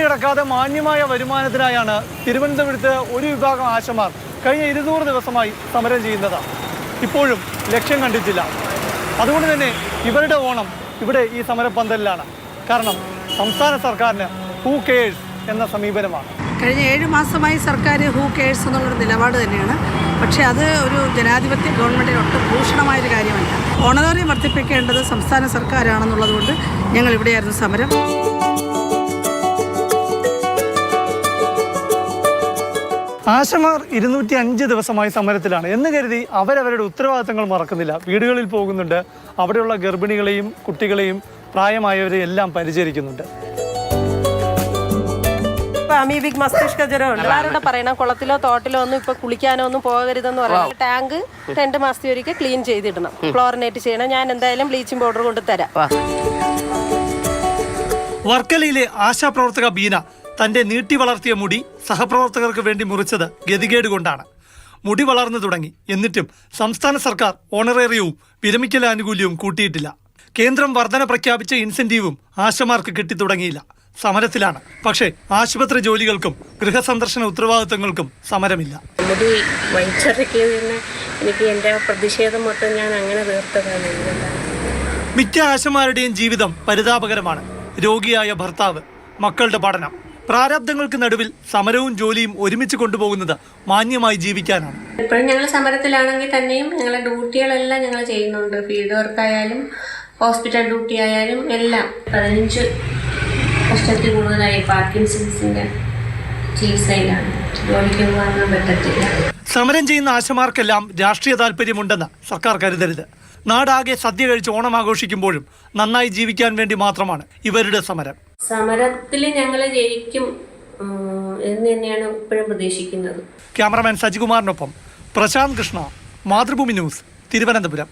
കിടക്കാതെ മാന്യമായ വരുമാനത്തിനായാണ് തിരുവനന്തപുരത്ത് ഒരു വിഭാഗം ആശമാർ കഴിഞ്ഞ 200 ദിവസമായി സമരം ചെയ്യുന്നത്. ഇപ്പോഴും ലക്ഷ്യം കണ്ടിട്ടില്ല. അതുകൊണ്ട് തന്നെ ഇവരുടെ ഓണം ഇവിടെ ഈ സമരപ്പന്തലിലാണ്. കാരണം സംസ്ഥാന സർക്കാരിന് ഹൂ കെയേഴ്സ് എന്ന സമീപനമാണ്. കഴിഞ്ഞ 7 മാസമായി സർക്കാർ ഹൂ കെയേഴ്സ് എന്നുള്ളൊരു നിലപാട് തന്നെയാണ്. പക്ഷേ അത് ഒരു ജനാധിപത്യ ഗവൺമെൻറ്റിന് ഒട്ടും ഭൂഷണമായൊരു കാര്യമല്ല. ഓണറേറിയം വർദ്ധിപ്പിക്കേണ്ടത് സംസ്ഥാന സർക്കാരാണെന്നുള്ളതുകൊണ്ട് ഞങ്ങൾ ഇവിടെയായിരുന്നു സമരം. ആശമാർ 205 ദിവസമായി സമരത്തിലാണ് എന്ന് കരുതി അവരവരുടെ ഉത്തരവാദിത്തങ്ങൾ മറക്കുന്നില്ല. വീടുകളിൽ പോകുന്നുണ്ട്, അവിടെയുള്ള ഗർഭിണികളെയും കുട്ടികളെയും പ്രായമായവരെയും എല്ലാം പരിചരിക്കുന്നുണ്ട്. അമീബിക് മസ്തിഷ്ക ജ്വരമുണ്ട്. എല്ലാവരോട് പറയണം കുളത്തിലോ തോട്ടിലോ ഒന്നും ഇപ്പൊ കുളിക്കാനോ ഒന്നും പോകരുതെന്ന് പറയുന്നത്. ടാങ്ക് 2 മാസത്തെ ഒരിക്കൽ ക്ലീൻ ചെയ്തിടണം, ക്ലോറിനേറ്റ് ചെയ്യണം. ഞാൻ എന്തായാലും ബ്ലീച്ചിങ് പൗഡർ കൊണ്ട് തരാം. വർക്കലയിലെ ആശാപ്രവർത്തക ബീന തന്റെ നീട്ടി വളർത്തിയ മുടി സഹപ്രവർത്തകർക്ക് വേണ്ടി മുറിച്ചത് ഗതികേട് കൊണ്ടാണ്. മുടി വളർന്നു തുടങ്ങി. എന്നിട്ടും സംസ്ഥാന സർക്കാർ ഓണറേറിയവും വിരമിക്കൽ ആനുകൂല്യവും കൂട്ടിയിട്ടില്ല. കേന്ദ്രം വർധന പ്രഖ്യാപിച്ച ഇൻസെന്റീവും ആശമാർക്ക് കിട്ടിത്തുടങ്ങിയില്ല. സമരത്തിലാണ്. പക്ഷേ ആശുപത്രി ജോലികൾക്കും ഗൃഹസന്ദർശന ഉത്തരവാദിത്തങ്ങൾക്കും സമരമില്ല. മുടി വലിച്ചെറിക്കിയതിന് എനിക്ക് എൻ്റെ പ്രതിഷേധം മൊത്തം ഞാൻ അങ്ങനെ തീർത്തതാണ്. മിക്ക ആശമാരുടെയും ജീവിതം പരിതാപകരമാണ്. രോഗിയായ ഭർത്താവ്, മക്കളുടെ പഠനം, പ്രാരാബ്ദങ്ങൾക്ക് നടുവിൽ സമരവും ജോലിയും ഒരുമിച്ച് കൊണ്ടുപോകുന്നത് മാന്യമായി ജീവിക്കാനാണ്. ഇപ്പോഴും ഞങ്ങൾ സമരത്തിലാണെങ്കിൽ തന്നെയും ഞങ്ങളെ ഡ്യൂട്ടികളെല്ലാം ഞങ്ങൾ ചെയ്യുന്നുണ്ട്. ഫീൽഡ് വർക്കായാലും ഹോസ്പിറ്റൽ ഡ്യൂട്ടി ആയാലും എല്ലാം. 15 വർഷത്തിൽ കൂടുതലായി പാർക്കിൻസൺസിന്റെ ചികിത്സയിലാണ്. ജോലിക്ക് പോകാനൊന്നും പറ്റത്തില്ല. സമരം ചെയ്യുന്ന ആശമാർക്കെല്ലാം രാഷ്ട്രീയ താല്പര്യമുണ്ടെന്ന് സർക്കാർ കരുതരുത്. നാടാകെ സദ്യ കഴിച്ച് ഓണം ആഘോഷിക്കുമ്പോഴും നന്നായി ജീവിക്കാൻ വേണ്ടി മാത്രമാണ് ഇവരുടെ സമരം. സമരത്തിൽ ഞങ്ങൾ ജയിക്കും എന്ന് തന്നെയാണ് ഇപ്പോഴും പ്രതീക്ഷിക്കുന്നത്. ക്യാമറമാൻ സജികുമാറിനൊപ്പം പ്രശാന്ത് കൃഷ്ണ, മാതൃഭൂമി ന്യൂസ്, തിരുവനന്തപുരം.